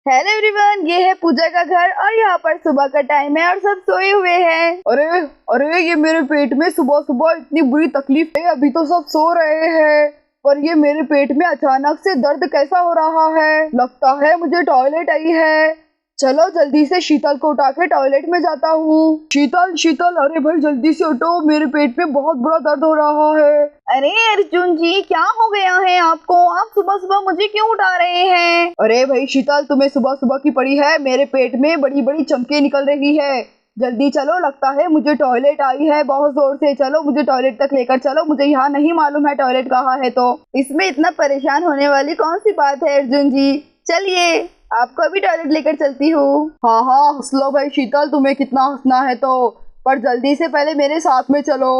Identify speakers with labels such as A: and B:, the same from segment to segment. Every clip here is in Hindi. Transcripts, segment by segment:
A: हेलो एवरीवन, ये है पूजा का घर और यहाँ पर सुबह का टाइम है और सब सोए हुए हैं।
B: अरे अरे ये मेरे पेट में सुबह सुबह इतनी बुरी तकलीफ है। अभी तो सब सो रहे हैं पर ये मेरे पेट में अचानक से दर्द कैसा हो रहा है। लगता है मुझे टॉयलेट आई है। चलो जल्दी से शीतल को उठा के टॉयलेट में जाता हूँ। शीतल शीतल, अरे भाई जल्दी से उठो, मेरे पेट में बहुत बुरा दर्द हो रहा है।
A: अरे अर्जुन जी, क्या हो गया है आपको? आप सुबह सुबह मुझे क्यों उठा रहे हैं?
B: अरे भाई शीतल, तुम्हें सुबह सुबह की पड़ी है। मेरे पेट में बड़ी बड़ी चमके निकल रही है। जल्दी चलो, लगता है मुझे टॉयलेट आई है बहुत जोर से। चलो मुझे टॉयलेट तक लेकर चलो, मुझे यहाँ नहीं मालूम है टॉयलेट कहाँ है। तो
A: इसमें इतना परेशान होने वाली कौन सी बात है अर्जुन जी? चलिए आपको अभी टॉयलेट लेकर चलती हूँ।
B: हाँ हाँ हंस लो भाई शीतल, तुम्हें कितना हंसना है तो, पर जल्दी से पहले मेरे साथ में चलो।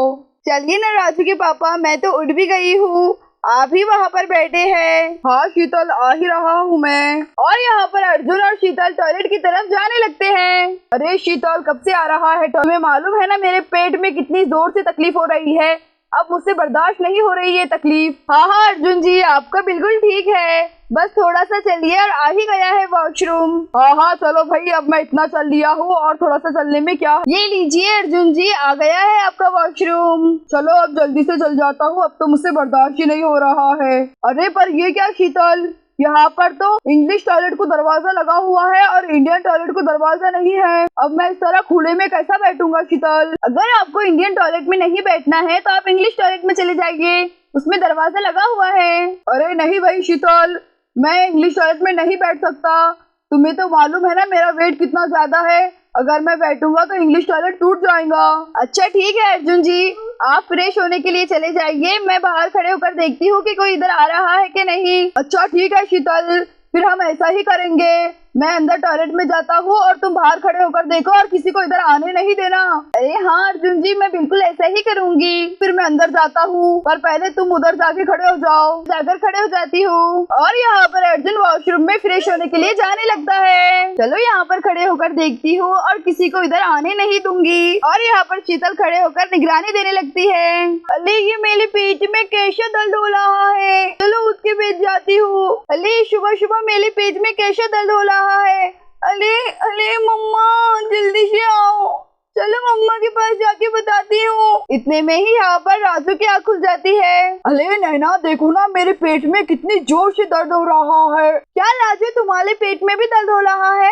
A: चलिए ना राजू के पापा, मैं तो उठ भी गई हूँ, आप ही वहाँ पर बैठे हैं।
B: हाँ शीतल, आ ही रहा हूँ मैं।
A: और यहाँ पर अर्जुन और शीतल टॉयलेट की तरफ जाने लगते हैं।
B: अरे शीतल, कब से आ रहा है? तुम्हें मालूम है ना मेरे पेट में कितनी जोर से तकलीफ हो रही है। अब मुझसे बर्दाश्त नहीं हो रही है तकलीफ।
A: हाँ हाँ अर्जुन जी, आपका बिल्कुल ठीक है, बस थोड़ा सा चलिए और आ ही गया है वॉशरूम।
B: हाँ हाँ चलो भाई, अब मैं इतना चल लिया हूँ और थोड़ा सा चलने में क्या।
A: ये लीजिए अर्जुन जी, आ गया है आपका वॉशरूम।
B: चलो अब जल्दी से चल जाता हूँ, अब तो मुझसे बर्दाश्त ही नहीं हो रहा है। अरे पर ये क्या शीतल, यहाँ पर तो इंग्लिश टॉयलेट को दरवाजा लगा हुआ है और इंडियन टॉयलेट को दरवाजा नहीं है। अब मैं इस तरह खुले में कैसा बैठूंगा शीतल?
A: अगर आपको इंडियन टॉयलेट में नहीं बैठना है तो आप इंग्लिश टॉयलेट में चले जाइए, उसमें दरवाजा लगा हुआ है।
B: अरे नहीं भाई शीतल, मैं इंग्लिश टॉयलेट में नहीं बैठ सकता। तुम्हें तो मालूम है ना मेरा वेट कितना ज्यादा है। अगर मैं बैठूंगा तो इंग्लिश टॉयलेट टूट जाएगा।
A: अच्छा ठीक है अर्जुन जी, आप फ्रेश होने के लिए चले जाइए, मैं बाहर खड़े होकर देखती हूँ कि कोई इधर आ रहा है कि नहीं।
B: अच्छा ठीक है शीतल, फिर हम ऐसा ही करेंगे। मैं अंदर टॉयलेट में जाता हूँ और तुम बाहर खड़े होकर देखो और किसी को इधर आने नहीं देना।
A: अरे हाँ अर्जुन जी, मैं बिल्कुल ऐसा ही करूँगी।
B: फिर मैं अंदर जाता हूँ, पर पहले तुम उधर जाके खड़े हो जाओ।
A: जाकर खड़े हो जाती हूँ। और यहाँ पर अर्जुन वॉशरूम में फ्रेश होने के लिए जाने लगता है। चलो यहाँ पर खड़े होकर देखती हूँ और किसी को इधर आने नहीं दूंगी। और यहाँ पर शीतल खड़े होकर निगरानी देने लगती है। अरे ये मेरे पेट में कैसा दर्द हो रहा है, चलो उठ के बैठ जाती हूँ। अरे सुबह सुबह मेरे पेट में कैसा दर्द हो रहा है। अरे अरे मम्मा जल्दी से आओ, चलो मम्मा के पास जाके बताती हूँ। इतने में ही यहाँ पर राजू की आँख खुल जाती है।
B: अरे नैना देखो ना, मेरे पेट में कितनी जोर से दर्द हो रहा है।
A: क्या राजू, तुम्हारे पेट में भी दर्द हो रहा है?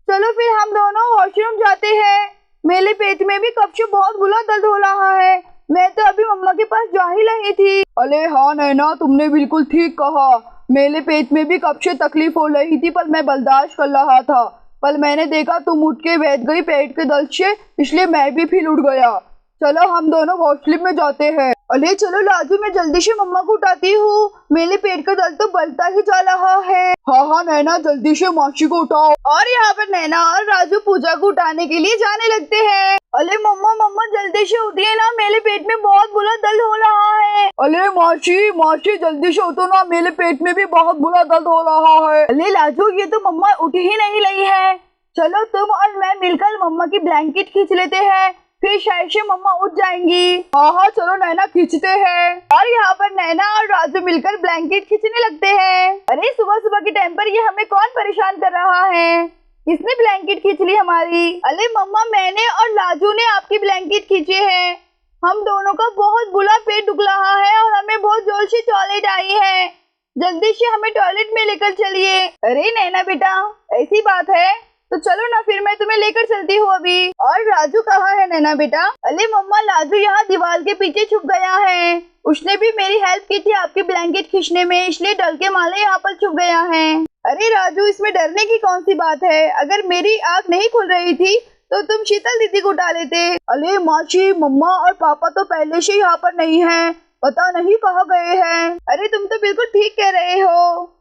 A: चलो फिर हम दोनों वॉशरूम जाते हैं। मेरे पेट में भी कब से बहुत बुरा दर्द हो रहा है, मैं तो अभी मम्मा के पास जा ही रही थी।
B: अरे हाँ नैना, तुमने बिल्कुल ठीक कहा। मेरे पेट में भी कब से तकलीफ हो रही थी पर मैं बर्दाश्त कर रहा था। पर मैंने देखा तुम उठ के बैठ गई पेट के दर्द से, इसलिए मैं भी फिर उठ गया। चलो हम दोनों वॉशरूम में जाते हैं।
A: अरे चलो राजू, मैं जल्दी से मम्मा को उठाती हूँ, मेरे पेट का दर्द तो बढ़ता ही जा रहा है।
B: हाँ हाँ नैना, जल्दी से मौसी को उठाओ।
A: और यहाँ पर नैना और राजू पूजा को उठाने के लिए जाने लगते हैं। अरे मम्मा मम्मा जल्दी से उठिए ना, मेरे पेट में बहुत बुरा दर्द हो रहा है।
B: अरे मौसी मौसी जल्दी से उठो ना, मेरे पेट में भी बहुत बुरा दर्द हो रहा है।
A: अरे राजू, ये तो मम्मा उठ ही नहीं रही है। चलो तुम और मैं मिलकर मम्मा की ब्लैंकेट खींच लेते हैं, फिर शायद से मम्मा उठ जाएंगी।
B: हाँ हाँ चलो नैना, खींचते हैं।
A: और यहाँ पर नैना और राजू मिलकर ब्लैंकेट खींचने लगते हैं। अरे सुबह सुबह के टाइम पर ये हमें कौन परेशान कर रहा है? किसने ब्लैंकेट खींच ली हमारी? अरे मम्मा, मैंने और राजू ने आपकी ब्लैंकेट खींचे हैं। हम दोनों का बहुत बुरा पेट दुख रहा है और हमें बहुत जोर से टॉयलेट आई है, जल्दी से हमें टॉयलेट में लेकर चलिए। अरे नैना बेटा, ऐसी बात है तो चलो ना, फिर मैं तुम्हें लेकर चलती हूँ अभी। और राजू कहाँ है नैना बेटा? अरे मम्मा, राजू यहाँ दीवार के पीछे छुप गया है, उसने भी मेरी हेल्प की थी आपकी ब्लैंकेट खींचने में, इसलिए डर के मारे यहाँ पर छुप गया है। अरे राजू, इसमें डरने की कौन सी बात है? अगर मेरी आँख नहीं खुल रही थी तो तुम शीतल दीदी को उठा लेते।
B: अरे मासी, मम्मा और पापा तो पहले से यहाँ पर नहीं है, पता नहीं कहाँ गए हैं।
A: अरे तुम तो बिल्कुल ठीक कह रहे हो,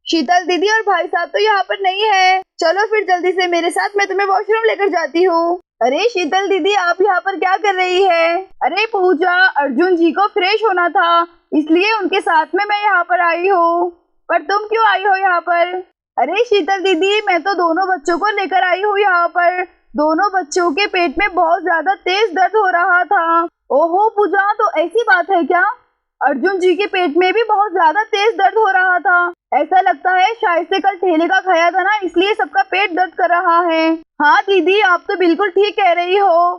A: शीतल दीदी और भाई साहब तो यहाँ पर नहीं है। चलो फिर जल्दी से मेरे साथ, मैं तुम्हें वॉशरूम लेकर जाती हूँ। अरे शीतल दीदी, आप यहाँ पर क्या कर रही है? अरे पूजा, अर्जुन जी को फ्रेश होना था इसलिए उनके साथ में मैं यहाँ पर आई हूँ। पर तुम क्यों आई हो यहाँ पर? अरे शीतल दीदी, मैं तो दोनों बच्चों को लेकर आई हूँ यहाँ पर। दोनों बच्चों के पेट में बहुत ज्यादा तेज दर्द हो रहा था। ओहो पूजा, तो ऐसी बात है क्या? अर्जुन जी के पेट में भी बहुत ज्यादा तेज दर्द हो रहा था। ऐसा लगता है शायद से कल ठेले का खाया था ना, इसलिए सबका पेट दर्द कर रहा है। हाँ दीदी, आप तो बिल्कुल ठीक कह रही हो।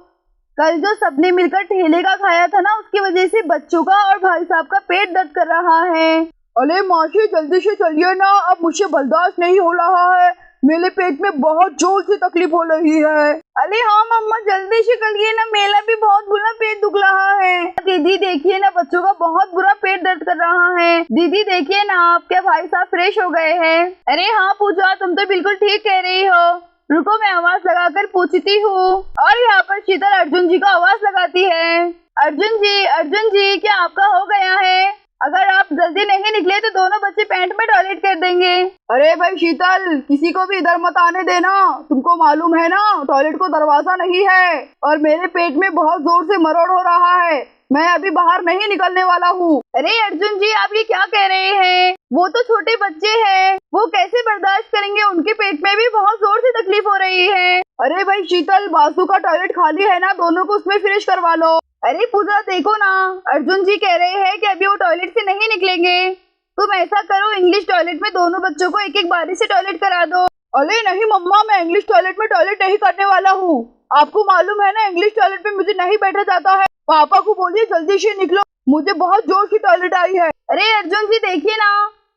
A: कल जो सबने मिलकर ठेले का खाया था ना, उसकी वजह से बच्चों का और भाई साहब का पेट दर्द कर रहा है।
B: अरे मासी जल्दी से चलिए ना, अब मुझे बर्दाश्त नहीं हो रहा है। मेरे पेट में बहुत जोर से तकलीफ हो रही है।
A: अरे हाँ मम्मा, जल्दी से करिए ना, मेरा भी बहुत बुरा पेट दुख रहा है। दीदी देखिए ना, बच्चों का बहुत बुरा पेट दर्द कर रहा है। दीदी देखिए ना, आपके भाई साहब फ्रेश हो गए हैं। अरे हाँ पूजा, तुम तो बिल्कुल ठीक कह रही हो। रुको, मैं आवाज लगाकर पूछती हूँ। और यहाँ पर शीतल अर्जुन जी को आवाज लगाती है। अर्जुन जी क्या आपका हो गया है? अगर आप जल्दी नहीं निकले तो दोनों बच्चे पैंट में टॉयलेट कर देंगे।
B: अरे भाई शीतल, किसी को भी इधर मत आने देना। तुमको मालूम है ना, टॉयलेट को दरवाजा नहीं है और मेरे पेट में बहुत जोर से मरोड़ हो रहा है। मैं अभी बाहर नहीं निकलने वाला हूँ।
A: अरे अर्जुन जी, आप ये क्या कह रहे हैं? वो तो छोटे बच्चे हैं, वो कैसे बर्दाश्त करेंगे? उनके पेट में भी बहुत जोर से तकलीफ हो रही है।
B: अरे भाई शीतल, बासु का टॉयलेट खाली है ना, दोनों को उसमें फिनिश करवा लो।
A: अरे पूजा देखो ना, अर्जुन जी कह रहे हैं कि अभी वो टॉयलेट से नहीं निकलेंगे। तुम ऐसा करो, इंग्लिश टॉयलेट में दोनों बच्चों को एक एक बारी से टॉयलेट करा दो।
B: अरे नहीं मम्मा, मैं इंग्लिश टॉयलेट में टॉयलेट नहीं करने वाला हूँ। आपको मालूम है ना, इंग्लिश टॉयलेट में मुझे नहीं बैठा जाता है। पापा को बोलिए जल्दी से निकलो, मुझे बहुत जोर की टॉयलेट आई है।
A: अरे अर्जुन जी देखिए ना,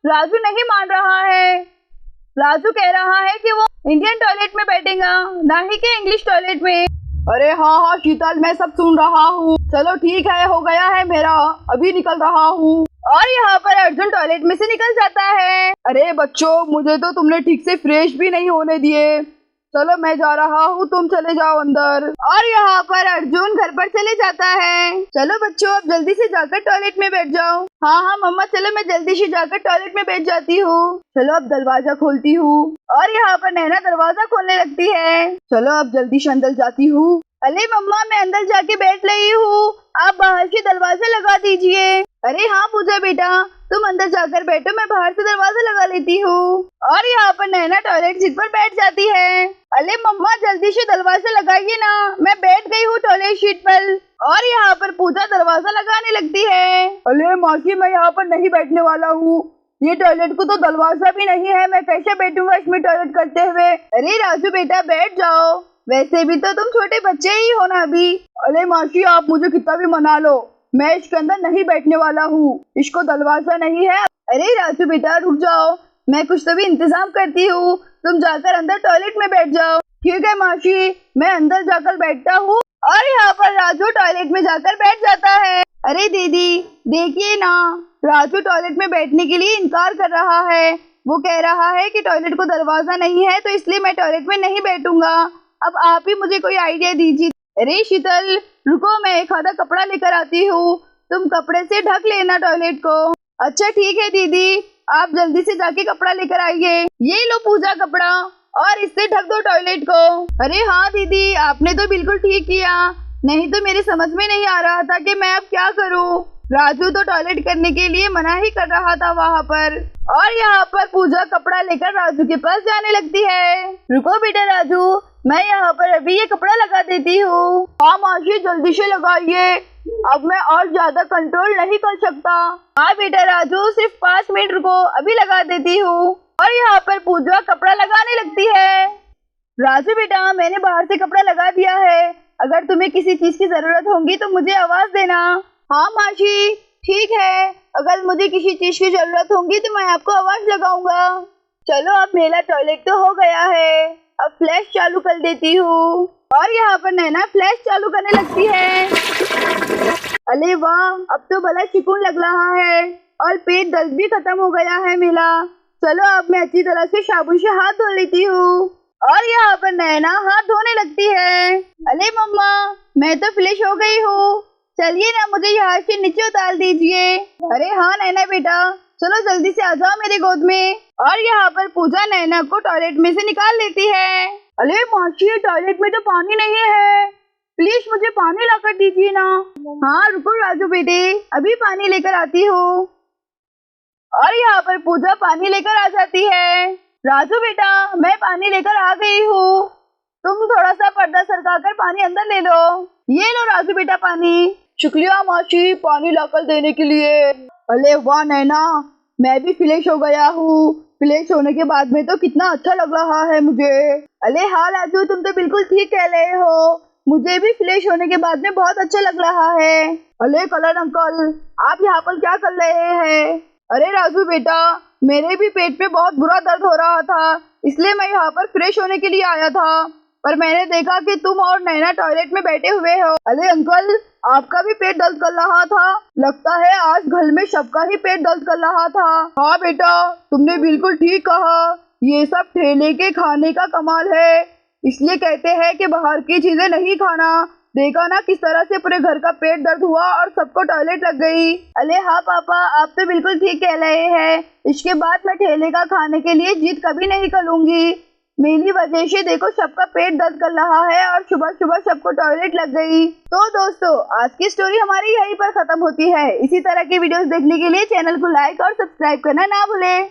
A: राजू नहीं मान रहा है। राजू कह रहा है कि वो इंडियन टॉयलेट में बैठेगा, ना ही कि इंग्लिश टॉयलेट में।
B: अरे हाँ शीतल, मैं सब सुन रहा हूँ। चलो ठीक है, हो गया है मेरा, अभी निकल रहा हूँ।
A: और यहाँ पर अर्जुन टॉयलेट में से निकल जाता है।
B: अरे बच्चों, मुझे तो तुमने ठीक से फ्रेश भी नहीं होने दिए। चलो मैं जा रहा हूँ, तुम चले जाओ अंदर।
A: और यहाँ पर अर्जुन घर पर चले जाता है। चलो बच्चों, अब जल्दी से जाकर टॉयलेट में बैठ जाओ। हाँ मम्मा, चलो मैं जल्दी से जाकर टॉयलेट में बैठ जाती हूँ।
B: चलो अब दरवाजा खोलती हूँ।
A: और यहाँ पर नैना दरवाजा खोलने लगती है।
B: चलो अब जल्दी से अंदर जाती हूँ।
A: अरे मम्मा, मैं अंदर जाके बैठ रही हूँ, आप बाहर से दरवाजा लगा दीजिए। अरे हाँ पूजा बेटा, तुम अंदर जाकर बैठो, मैं बाहर से दरवाजा लगा लेती हूँ। और यहाँ पर नैना टॉयलेट सीट पर बैठ जाती है। अरे मम्मा, जल्दी से दरवाजा लगाइए ना, मैं बैठ गई हूँ टॉयलेट सीट पर। और यहाँ पर पूजा दरवाजा लगाने लगती है।
B: अरे मासी, मैं यहाँ पर नहीं बैठने वाला हूँ। ये टॉयलेट को तो दरवाजा भी नहीं है, मैं कैसे बैठूंगा इसमें टॉयलेट करते हुए।
A: अरे राजू बेटा, बैठ जाओ, वैसे भी तो तुम छोटे बच्चे ही हो ना अभी।
B: अरे मासी, आप मुझे कितना भी मना लो, मैं इसके अंदर नहीं बैठने वाला हूँ, इसको दरवाजा नहीं है।
A: अरे राजू बेटा रुक जाओ, मैं कुछ तो भी इंतजाम करती हूँ, तुम जाकर अंदर टॉयलेट में बैठ जाओ।
B: ठीक है मासी, मैं अंदर जाकर बैठता हूँ।
A: और यहाँ पर राजू टॉयलेट में जाकर बैठ जाता है। अरे दीदी देखिए ना, राजू टॉयलेट में बैठने के लिए इनकार कर रहा है। वो कह रहा है कि टॉयलेट को दरवाजा नहीं है, तो इसलिए मैं टॉयलेट में नहीं बैठूंगा। अब आप ही मुझे कोई आइडिया दीजिए। अरे शीतल रुको, मैं एक आधा कपड़ा लेकर आती हूँ, तुम कपड़े से ढक लेना टॉयलेट को। अच्छा ठीक है दीदी, आप जल्दी से जाके कपड़ा लेकर आइए। ये लो पूजा कपड़ा, और इससे ढक दो टॉयलेट को। अरे हाँ दीदी, आपने तो बिल्कुल ठीक किया, नहीं तो मेरे समझ में नहीं आ रहा था कि मैं अब क्या करूँ। राजू तो टॉयलेट करने के लिए मना ही कर रहा था वहाँ पर। और यहाँ पर पूजा कपड़ा लेकर राजू के पास जाने लगती है। रुको बेटा राजू, मैं यहाँ पर अभी ये कपड़ा लगा देती हूँ।
B: हाँ मासी, जल्दी से लगाइए, अब मैं और ज्यादा कंट्रोल नहीं कर सकता।
A: हाँ बेटा राजू, सिर्फ 5 मिनट रुको, अभी लगा देती हूँ। और यहाँ पर पूजा कपड़ा लगाने लगती है। राजू बेटा, मैंने बाहर से कपड़ा लगा दिया है, अगर तुम्हें किसी चीज की जरूरत होगी तो मुझे आवाज देना।
B: हाँ मासी ठीक है, अगर मुझे किसी चीज की जरूरत होगी तो मैं आपको आवाज लगाऊंगा।
A: चलो अब मेरा टॉयलेट तो हो गया है, अब फ्लैश चालू कर देती हूँ। और यहाँ पर नैना फ्लैश चालू करने लगती है। अरे वाह, अब तो बड़ा सुकून लग रहा है और पेट दर्द भी खत्म हो गया है मेरा। चलो अब मैं अच्छी तरह से साबुन से हाथ धो लेती हूँ। और यहाँ पर नैना हाथ धोने लगती है। अरे मम्मा, मैं तो फ्लैश हो गई हूँ, चलिए ना मुझे यहाँ से नीचे उतार दीजिए। अरे हाँ नैना बेटा, चलो जल्दी से आ जाओ मेरे गोद में। और यहाँ पर पूजा नैना को टॉयलेट में से निकाल लेती है।
B: अरे मासी, टॉयलेट में तो पानी नहीं है, प्लीज मुझे पानी लाकर दीजिए ना।
A: हाँ रुको राजू बेटे, अभी पानी लेकर आती हूँ। और यहाँ पर पूजा पानी लेकर आ जाती है। राजू बेटा, मैं पानी लेकर आ गई हूँ, तुम थोड़ा सा पर्दा सरका कर पानी अंदर ले लो। ये लो राजू बेटा पानी।
B: शुक्रिया मासी पानी लाकर देने के लिए। अरे वाह नैना, मैं भी फ्लैश हो गया हूँ। फ्लैश होने के बाद में तो कितना अच्छा लग रहा है मुझे।
A: अरे हाँ लाजू, तुम तो बिल्कुल ठीक कह रहे हो, मुझे भी फ्लैश होने के बाद में बहुत अच्छा लग रहा है।
B: अरे कलर अंकल, आप यहाँ पर क्या कर रहे हैं? अरे राजू बेटा, मेरे भी पेट में बहुत बुरा दर्द हो रहा था, इसलिए मैं यहाँ पर फ्रेश होने के लिए आया था, पर मैंने देखा कि तुम और नैना टॉयलेट में बैठे हुए हो। अरे अंकल, आपका भी पेट दर्द कर रहा था? लगता है आज घर में सबका ही पेट दर्द कर रहा था। हाँ बेटा, तुमने बिल्कुल ठीक कहा, ये सब ठेले के खाने का कमाल है, इसलिए कहते हैं कि बाहर की चीजें नहीं खाना। देखा ना किस तरह से पूरे घर का पेट दर्द हुआ और सबको टॉयलेट लग गई।
A: अरे हाँ पापा, आप तो बिल्कुल ठीक कह रहे हैं, इसके बाद मैं ठेले का खाने के लिए जिद कभी नहीं करूंगी। मेरी वजह से देखो सबका पेट दर्द कर रहा है और सुबह सुबह सबको टॉयलेट लग गई। तो दोस्तों, आज की स्टोरी हमारी यहीं पर खत्म होती है। इसी तरह की वीडियोस देखने के लिए चैनल को लाइक और सब्सक्राइब करना ना भूलें।